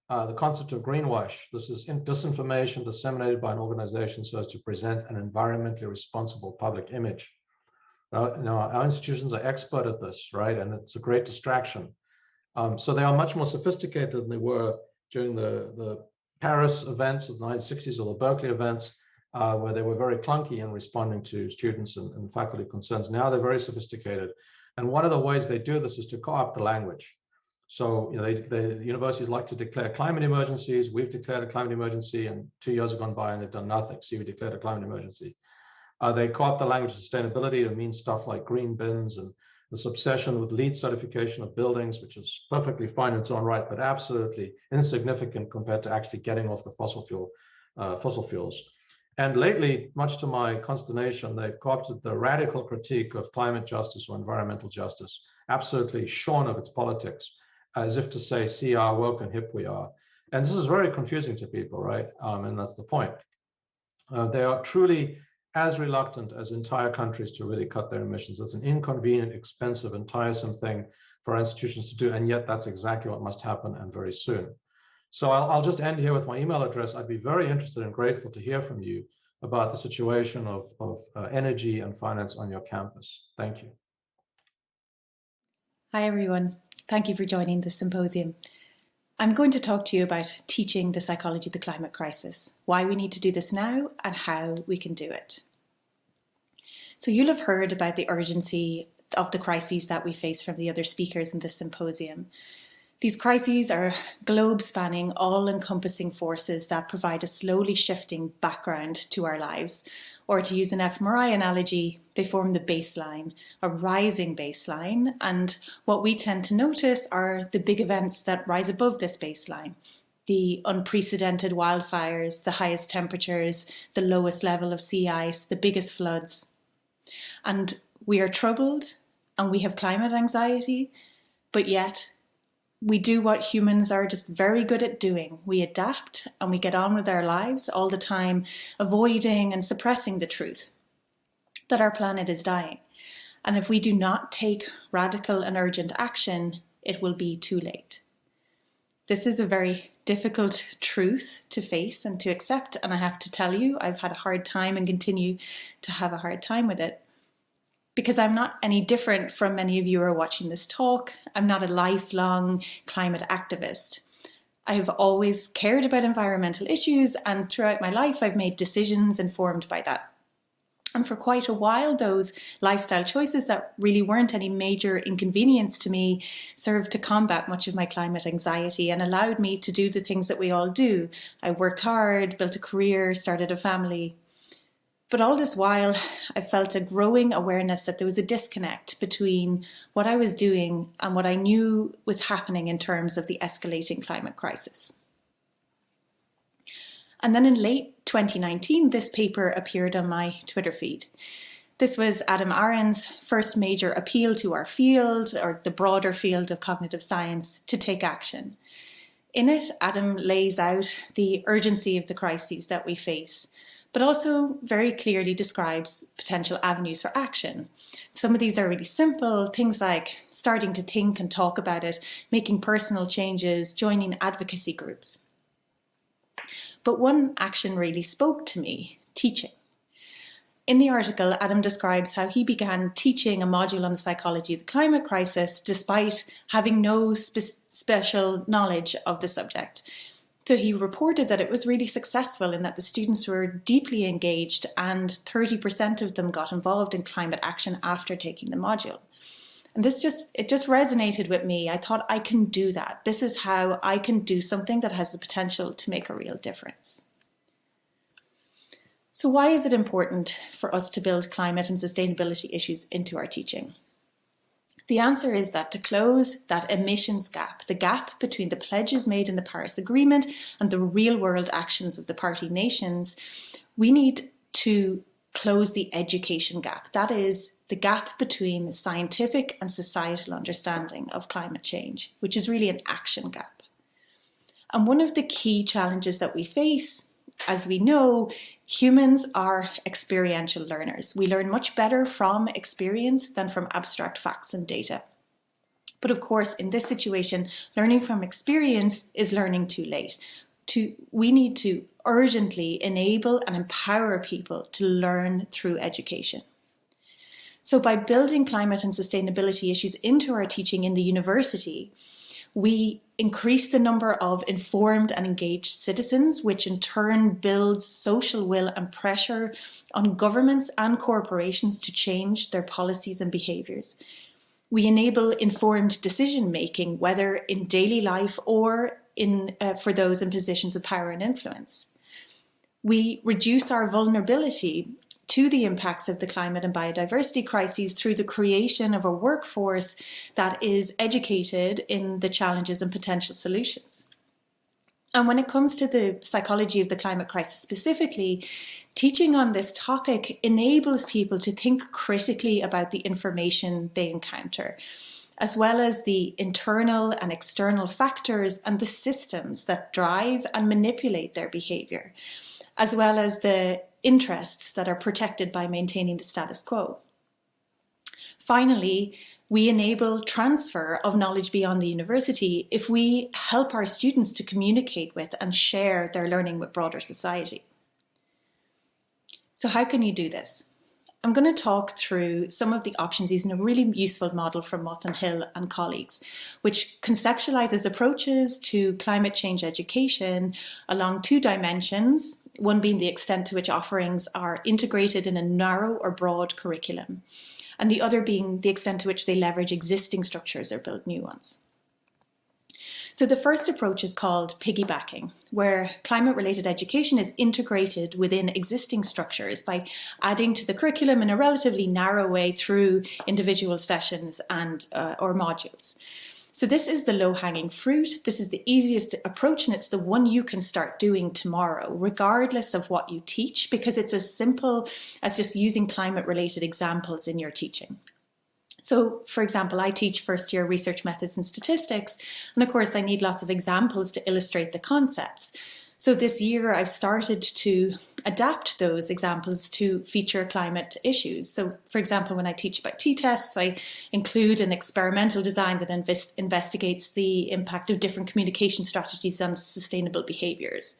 The concept of greenwash. This is disinformation disseminated by an organization so as to present an environmentally responsible public image. Now, our institutions are expert at this, right? And it's a great distraction. So they are much more sophisticated than they were during the Paris events of the 1960s or the Berkeley events, where they were very clunky in responding to students and faculty concerns. Now they're very sophisticated. And one of the ways they do this is to co-opt the language. So the universities like to declare climate emergencies. We've declared a climate emergency, and 2 years have gone by and they've done nothing. See, we declared a climate emergency. They co-opt the language of sustainability to mean stuff like green bins and this obsession with LEED certification of buildings, which is perfectly fine in its own right, but absolutely insignificant compared to actually getting off the fossil fuels. And lately, much to my consternation, they've co-opted the radical critique of climate justice or environmental justice, absolutely shorn of its politics, as if to say, see how woke and hip we are. And this is very confusing to people, right? And that's the point. They are truly as reluctant as entire countries to really cut their emissions. It's an inconvenient, expensive, and tiresome thing for our institutions to do, and yet that's exactly what must happen, and very soon. So I'll just end here with my email address. I'd be very interested and grateful to hear from you about the situation of energy and finance on your campus. Thank you. Hi, everyone. Thank you for joining this symposium. I'm going to talk to you about teaching the psychology of the climate crisis, why we need to do this now, and how we can do it. So you'll have heard about the urgency of the crises that we face from the other speakers in this symposium. These crises are globe-spanning, all-encompassing forces that provide a slowly shifting background to our lives. Or to use an fMRI analogy, they form the baseline, a rising baseline, and what we tend to notice are the big events that rise above this baseline. the unprecedented wildfires, the highest temperatures, the lowest level of sea ice, the biggest floods. And we are troubled and we have climate anxiety, but yet we do what humans are just very good at doing. We adapt and we get on with our lives all the time, avoiding and suppressing the truth that our planet is dying. And if we do not take radical and urgent action, it will be too late. This is a very difficult truth to face and to accept. And I have to tell you, I've had a hard time and continue to have a hard time with it. Because I'm not any different from many of you who are watching this talk. I'm not a lifelong climate activist. I have always cared about environmental issues, and throughout my life I've made decisions informed by that. And for quite a while, those lifestyle choices that really weren't any major inconvenience to me served to combat much of my climate anxiety and allowed me to do the things that we all do. I worked hard, built a career, started a family. But all this while, I felt a growing awareness that there was a disconnect between what I was doing and what I knew was happening in terms of the escalating climate crisis. And then in late 2019, this paper appeared on my Twitter feed. This was Aron's first major appeal to our field, or the broader field of cognitive science, to take action. In it, Aron lays out the urgency of the crises that we face, but also very clearly describes potential avenues for action. Some of these are really simple, things like starting to think and talk about it, making personal changes, joining advocacy groups. But one action really spoke to me: teaching. In the article, Aron describes how he began teaching a module on the psychology of the climate crisis despite having no special knowledge of the subject. So he reported that it was really successful in that the students were deeply engaged and 30% of them got involved in climate action after taking the module. And it just resonated with me. I thought, I can do that. This is how I can do something that has the potential to make a real difference. So why is it important for us to build climate and sustainability issues into our teaching? The answer is that to close that emissions gap, the gap between the pledges made in the Paris Agreement and the real world actions of the party nations, we need to close the education gap. That is the gap between scientific and societal understanding of climate change, which is really an action gap. And one of the key challenges that we face, as we know, humans are experiential learners. We learn much better from experience than from abstract facts and data. But of course, in this situation, learning from experience is learning too late. We need to urgently enable and empower people to learn through education. So by building climate and sustainability issues into our teaching in the university, we increase the number of informed and engaged citizens, which in turn builds social will and pressure on governments and corporations to change their policies and behaviours. We enable informed decision making, whether in daily life or for those in positions of power and influence. We reduce our vulnerability to the impacts of the climate and biodiversity crises through the creation of a workforce that is educated in the challenges and potential solutions. And when it comes to the psychology of the climate crisis specifically, teaching on this topic enables people to think critically about the information they encounter, as well as the internal and external factors and the systems that drive and manipulate their behaviour, as well as the interests that are protected by maintaining the status quo. Finally, we enable transfer of knowledge beyond the university if we help our students to communicate with and share their learning with broader society. So how can you do this? I'm going to talk through some of the options using a really useful model from Moth and Hill and colleagues, which conceptualizes approaches to climate change education along two dimensions, one being the extent to which offerings are integrated in a narrow or broad curriculum, and the other being the extent to which they leverage existing structures or build new ones. So the first approach is called piggybacking, where climate-related education is integrated within existing structures by adding to the curriculum in a relatively narrow way through individual sessions and or modules. So this is the low-hanging fruit. This is the easiest approach, and it's the one you can start doing tomorrow, regardless of what you teach, because it's as simple as just using climate-related examples in your teaching. So, for example, I teach first-year research methods and statistics, and of course I need lots of examples to illustrate the concepts. So this year I've started to adapt those examples to feature climate issues. So for example, when I teach about t-tests, I include an experimental design that investigates the impact of different communication strategies on sustainable behaviours.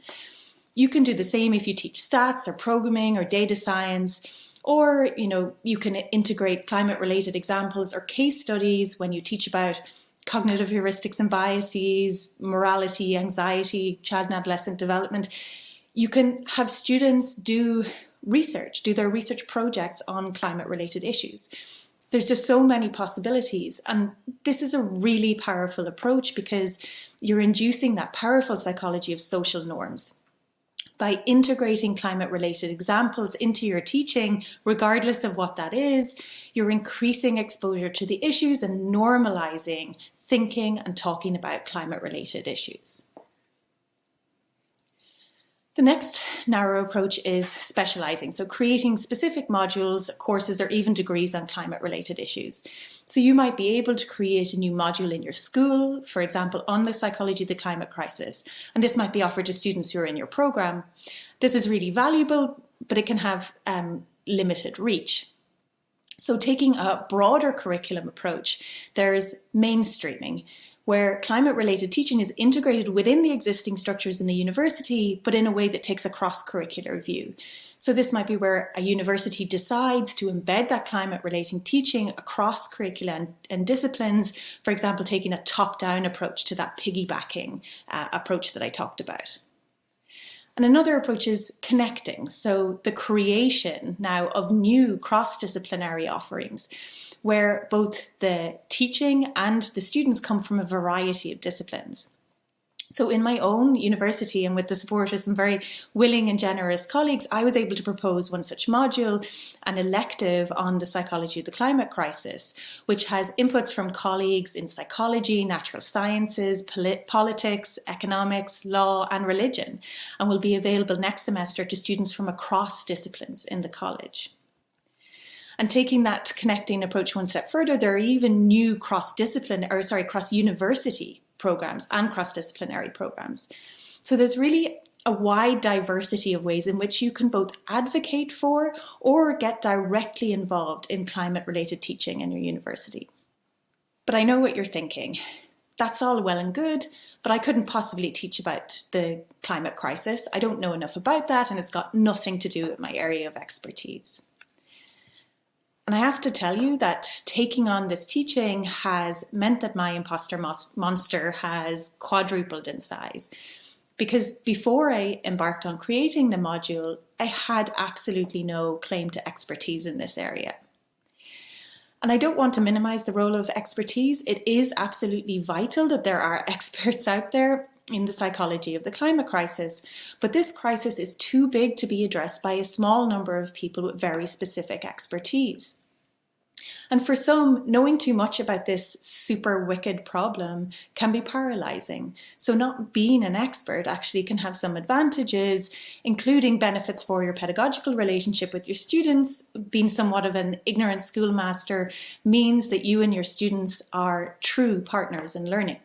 You can do the same if you teach stats or programming or data science, or you can integrate climate-related examples or case studies when you teach about cognitive heuristics and biases, morality, anxiety, child and adolescent development. You can have students do their research projects on climate-related issues. There's just so many possibilities, and this is a really powerful approach because you're inducing that powerful psychology of social norms. By integrating climate-related examples into your teaching, regardless of what that is, you're increasing exposure to the issues and normalizing thinking and talking about climate-related issues. The next narrow approach is specializing, so creating specific modules, courses, or even degrees on climate-related issues. So you might be able to create a new module in your school, for example, on the psychology of the climate crisis, and this might be offered to students who are in your program. This is really valuable, but it can have limited reach. So taking a broader curriculum approach, there's mainstreaming, where climate-related teaching is integrated within the existing structures in the university, but in a way that takes a cross-curricular view. So this might be where a university decides to embed that climate-related teaching across curricula and disciplines, for example, taking a top-down approach to that piggybacking approach that I talked about. And another approach is connecting, so the creation now of new cross-disciplinary offerings, where both the teaching and the students come from a variety of disciplines. So in my own university, and with the support of some very willing and generous colleagues, I was able to propose one such module, an elective on the psychology of the climate crisis, which has inputs from colleagues in psychology, natural sciences, politics, economics, law, and religion, and will be available next semester to students from across disciplines in the college. And taking that connecting approach one step further, there are even new cross-university programs and cross-disciplinary programs. So there's really a wide diversity of ways in which you can both advocate for or get directly involved in climate-related teaching in your university. But I know what you're thinking. That's all well and good, but I couldn't possibly teach about the climate crisis. I don't know enough about that, and it's got nothing to do with my area of expertise. And I have to tell you that taking on this teaching has meant that my imposter monster has quadrupled in size. Because before I embarked on creating the module, I had absolutely no claim to expertise in this area. And I don't want to minimize the role of expertise. It is absolutely vital that there are experts out there in the psychology of the climate crisis, but this crisis is too big to be addressed by a small number of people with very specific expertise. And for some, knowing too much about this super wicked problem can be paralyzing. So not being an expert actually can have some advantages, including benefits for your pedagogical relationship with your students. Being somewhat of an ignorant schoolmaster means that you and your students are true partners in learning.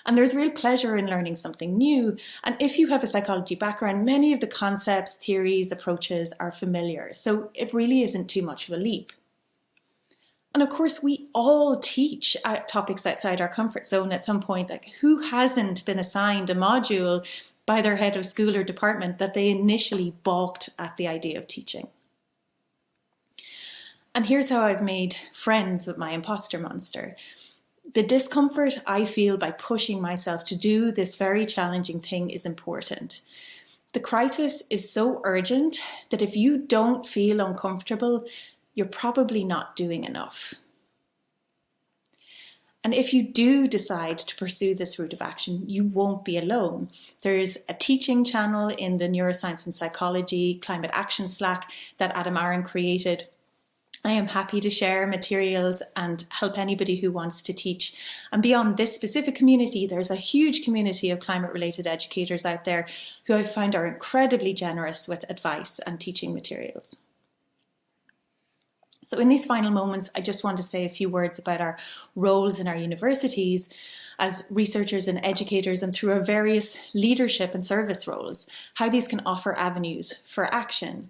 And there's real pleasure in learning something new. And if you have a psychology background, many of the concepts, theories, approaches are familiar. So it really isn't too much of a leap. And of course, we all teach topics outside our comfort zone at some point. Like, who hasn't been assigned a module by their head of school or department that they initially balked at the idea of teaching? And here's how I've made friends with my imposter monster. The discomfort I feel by pushing myself to do this very challenging thing is important. The crisis is so urgent that if you don't feel uncomfortable, you're probably not doing enough. And if you do decide to pursue this route of action, you won't be alone. There's a teaching channel in the Neuroscience and Psychology Climate Action Slack that Aron created. I am happy to share materials and help anybody who wants to teach. And beyond this specific community, there's a huge community of climate-related educators out there who I've found are incredibly generous with advice and teaching materials. So in these final moments, I just want to say a few words about our roles in our universities as researchers and educators, and through our various leadership and service roles, how these can offer avenues for action.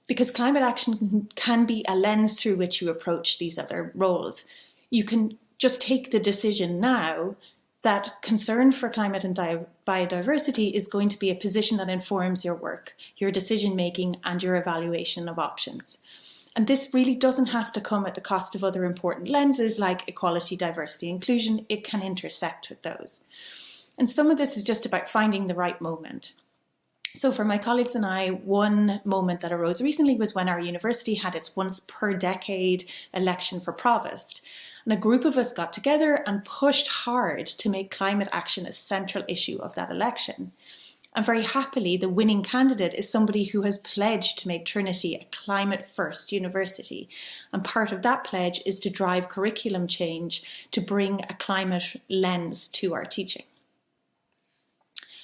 Because climate action can be a lens through which you approach these other roles. You can just take the decision now that concern for climate and biodiversity is going to be a position that informs your work, your decision-making, and your evaluation of options. And this really doesn't have to come at the cost of other important lenses like equality, diversity, inclusion. It can intersect with those. And some of this is just about finding the right moment. So for my colleagues and I, one moment that arose recently was when our university had its once per decade election for provost. And a group of us got together and pushed hard to make climate action a central issue of that election. And very happily, the winning candidate is somebody who has pledged to make Trinity a climate-first university. And part of that pledge is to drive curriculum change to bring a climate lens to our teaching.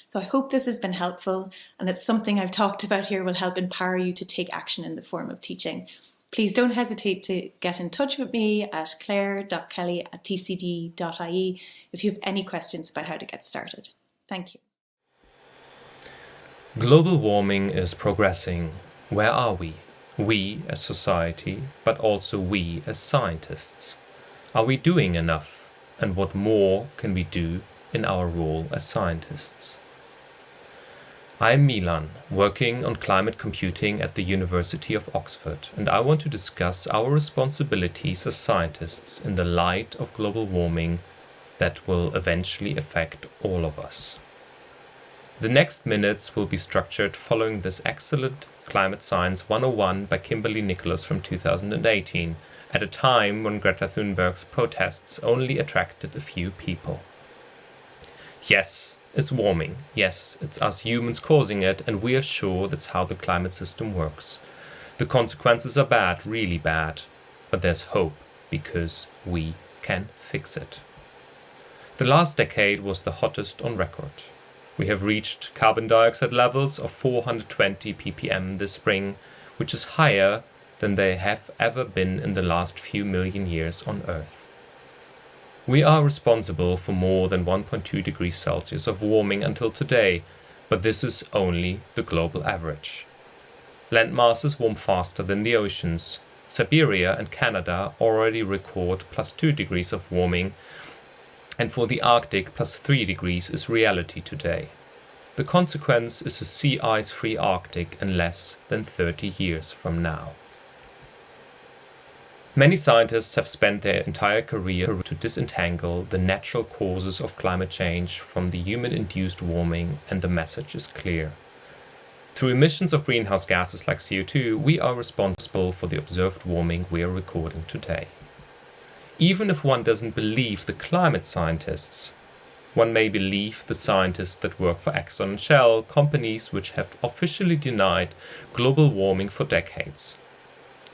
So I hope this has been helpful, and that something I've talked about here will help empower you to take action in the form of teaching. Please don't hesitate to get in touch with me at clare.kelly@tcd.ie if you have any questions about how to get started. Thank you. Global warming is progressing. Where are we? We as society, but also we as scientists. Are we doing enough? And what more can we do in our role as scientists? I'm Milan, working on climate computing at the University of Oxford, and I want to discuss our responsibilities as scientists in the light of global warming that will eventually affect all of us. The next minutes will be structured following this excellent Climate Science 101 by Kimberly Nicholas from 2018, at a time when Greta Thunberg's protests only attracted a few people. Yes, it's warming. Yes, it's us humans causing it, and we are sure that's how the climate system works. The consequences are bad, really bad, but there's hope, because we can fix it. The last decade was the hottest on record. We have reached carbon dioxide levels of 420 ppm this spring, which is higher than they have ever been in the last few million years on Earth. We are responsible for more than 1.2 degrees Celsius of warming until today, but this is only the global average. Land masses warm faster than the oceans. Siberia and Canada already record +2 degrees of warming, and for the Arctic +3 degrees is reality today. The consequence is a sea ice-free Arctic in less than 30 years from now. Many scientists have spent their entire career to disentangle the natural causes of climate change from the human-induced warming, and the message is clear. Through emissions of greenhouse gases like CO2, we are responsible for the observed warming we are recording today. Even if one doesn't believe the climate scientists, one may believe the scientists that work for Exxon and Shell, companies which have officially denied global warming for decades,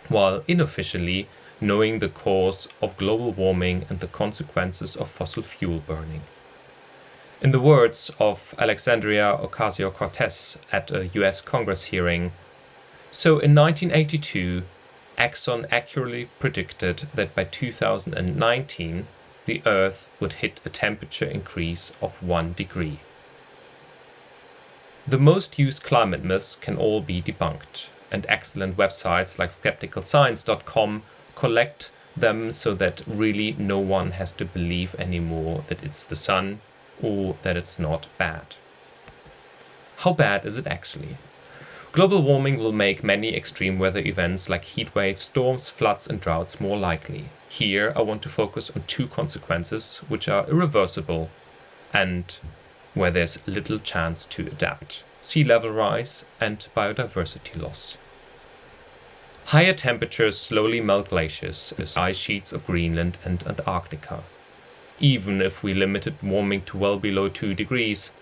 while unofficially knowing the cause of global warming and the consequences of fossil fuel burning. In the words of Alexandria Ocasio-Cortez at a US Congress hearing, so in 1982, Exxon accurately predicted that by 2019, the Earth would hit a temperature increase of 1 degree. The most used climate myths can all be debunked, and excellent websites like skepticalscience.com collect them so that really no one has to believe anymore that it's the sun or that it's not bad. How bad is it actually? Global warming will make many extreme weather events like heat waves, storms, floods and droughts more likely. Here I want to focus on two consequences which are irreversible and where there's little chance to adapt: sea level rise and biodiversity loss. Higher temperatures slowly melt glaciers, the ice sheets of Greenland and Antarctica. Even if we limited warming to well below 2 degrees,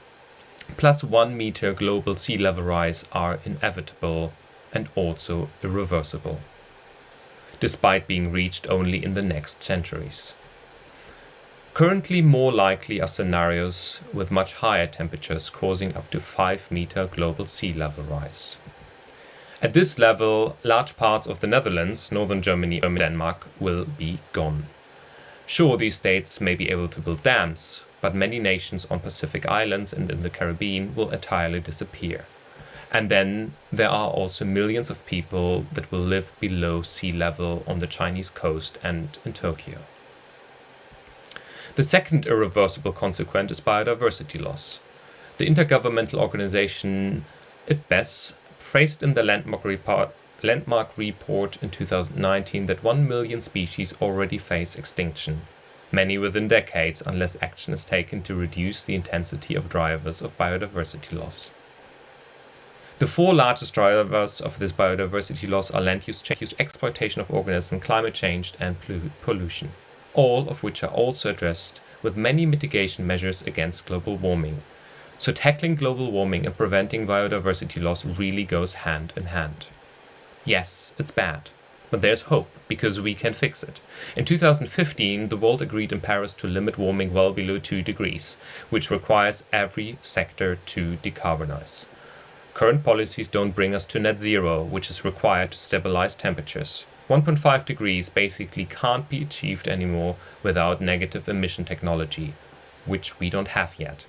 +1 meter global sea level rise are inevitable and also irreversible. despite being reached only in the next centuries. Currently, more likely are scenarios with much higher temperatures causing up to 5-meter global sea level rise. At this level, large parts of the Netherlands, northern Germany and Denmark will be gone. Sure, these states may be able to build dams, but many nations on Pacific Islands and in the Caribbean will entirely disappear. And then there are also millions of people that will live below sea level on the Chinese coast and in Tokyo. The second irreversible consequence is biodiversity loss. The intergovernmental organization IPBES phrased in the landmark report in 2019 that 1 million species already face extinction, many within decades unless action is taken to reduce the intensity of drivers of biodiversity loss. The 4 largest drivers of this biodiversity loss are land use change, exploitation of organisms, climate change and pollution, all of which are also addressed with many mitigation measures against global warming. So tackling global warming and preventing biodiversity loss really goes hand in hand. Yes, it's bad, but there's hope, because we can fix it. In 2015, the world agreed in Paris to limit warming well below 2 degrees, which requires every sector to decarbonize. Current policies don't bring us to net zero, which is required to stabilize temperatures. 1.5 degrees basically can't be achieved anymore without negative emission technology, which we don't have yet.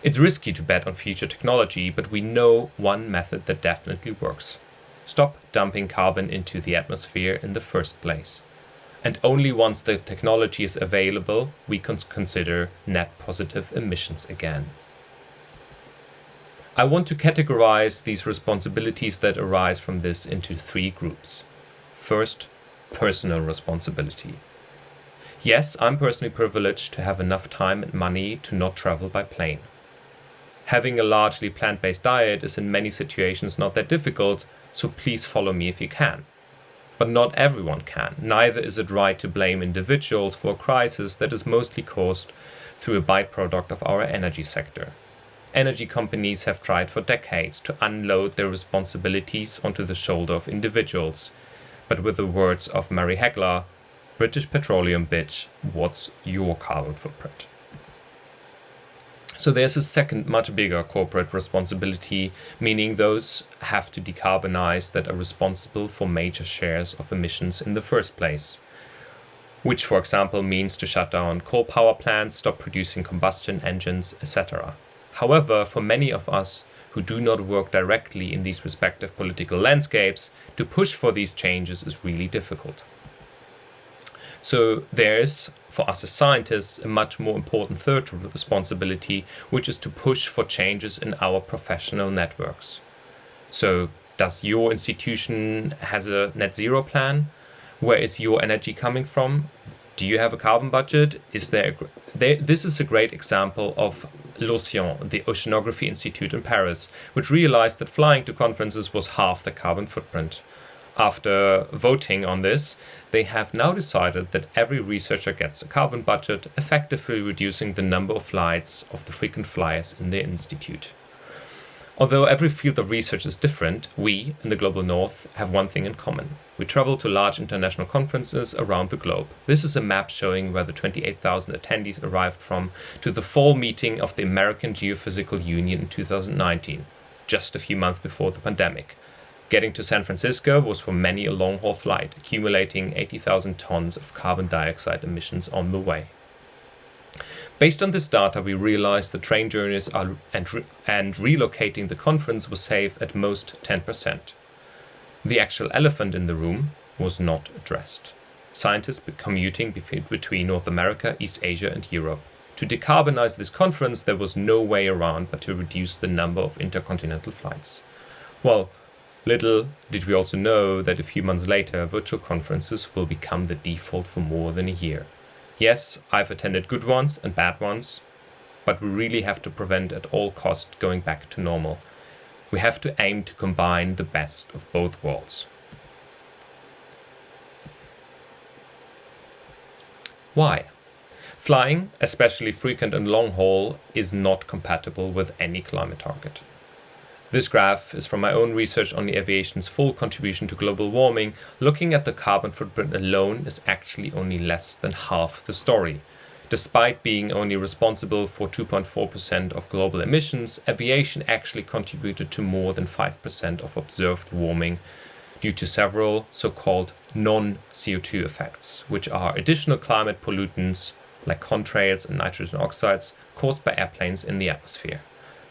It's risky to bet on future technology, but we know one method that definitely works. Stop dumping carbon into the atmosphere in the first place. And only once the technology is available, we can consider net positive emissions again. I want to categorize these responsibilities that arise from this into 3 groups. First, personal responsibility. Yes, I'm personally privileged to have enough time and money to not travel by plane. Having a largely plant-based diet is in many situations not that difficult, so please follow me if you can. But not everyone can. Neither is it right to blame individuals for a crisis that is mostly caused through a byproduct of our energy sector. Energy companies have tried for decades to unload their responsibilities onto the shoulder of individuals. But with the words of Mary Heglar, British Petroleum bitch, what's your carbon footprint? So there's a second, much bigger corporate responsibility, meaning those have to decarbonize that are responsible for major shares of emissions in the first place. Which, for example, means to shut down coal power plants, stop producing combustion engines, etc. However, for many of us who do not work directly in these respective political landscapes, to push for these changes is really difficult. So there is, for us as scientists, a much more important third responsibility, which is to push for changes in our professional networks. So does your institution has a net zero plan? Where is your energy coming from? Do you have a carbon budget? This is a great example of L'Océan, the Oceanography Institute in Paris, which realized that flying to conferences was half the carbon footprint. After voting on this, they have now decided that every researcher gets a carbon budget, effectively reducing the number of flights of the frequent flyers in their institute. Although every field of research is different, we, in the global north, have one thing in common. We travel to large international conferences around the globe. This is a map showing where the 28,000 attendees arrived from to the fall meeting of the American Geophysical Union in 2019, just a few months before the pandemic. Getting to San Francisco was for many a long-haul flight, accumulating 80,000 tons of carbon dioxide emissions on the way. Based on this data, we realized the train journeys and relocating the conference was safe at most 10%. The actual elephant in the room was not addressed. Scientists commuting between North America, East Asia and Europe. To decarbonize this conference, there was no way around but to reduce the number of intercontinental flights. Well, little did we also know that a few months later, virtual conferences will become the default for more than a year. Yes, I've attended good ones and bad ones, but we really have to prevent at all costs going back to normal. We have to aim to combine the best of both worlds. Why? Flying, especially frequent and long haul, is not compatible with any climate target. This graph is from my own research on the aviation's full contribution to global warming. Looking at the carbon footprint alone is actually only less than half the story. Despite being only responsible for 2.4% of global emissions, aviation actually contributed to more than 5% of observed warming due to several so-called non-CO2 effects, which are additional climate pollutants like contrails and nitrogen oxides caused by airplanes in the atmosphere.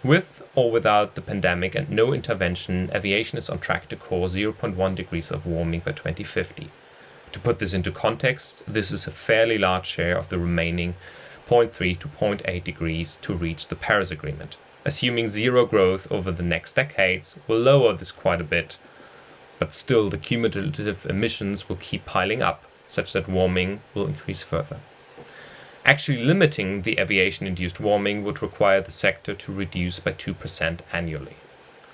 With or without the pandemic and no intervention, aviation is on track to cause 0.1 degrees of warming by 2050. To put this into context, this is a fairly large share of the remaining 0.3 to 0.8 degrees to reach the Paris Agreement. Assuming zero growth over the next decades will lower this quite a bit, but still the cumulative emissions will keep piling up, such that warming will increase further. Actually limiting the aviation-induced warming would require the sector to reduce by 2% annually.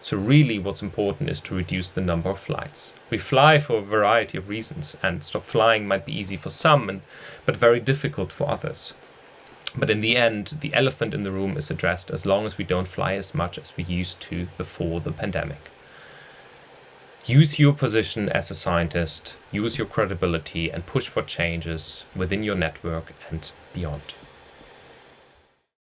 So really what's important is to reduce the number of flights. We fly for a variety of reasons, and stop flying might be easy for some, but very difficult for others. But in the end, the elephant in the room is addressed as long as we don't fly as much as we used to before the pandemic. Use your position as a scientist, use your credibility, and push for changes within your network and beyond.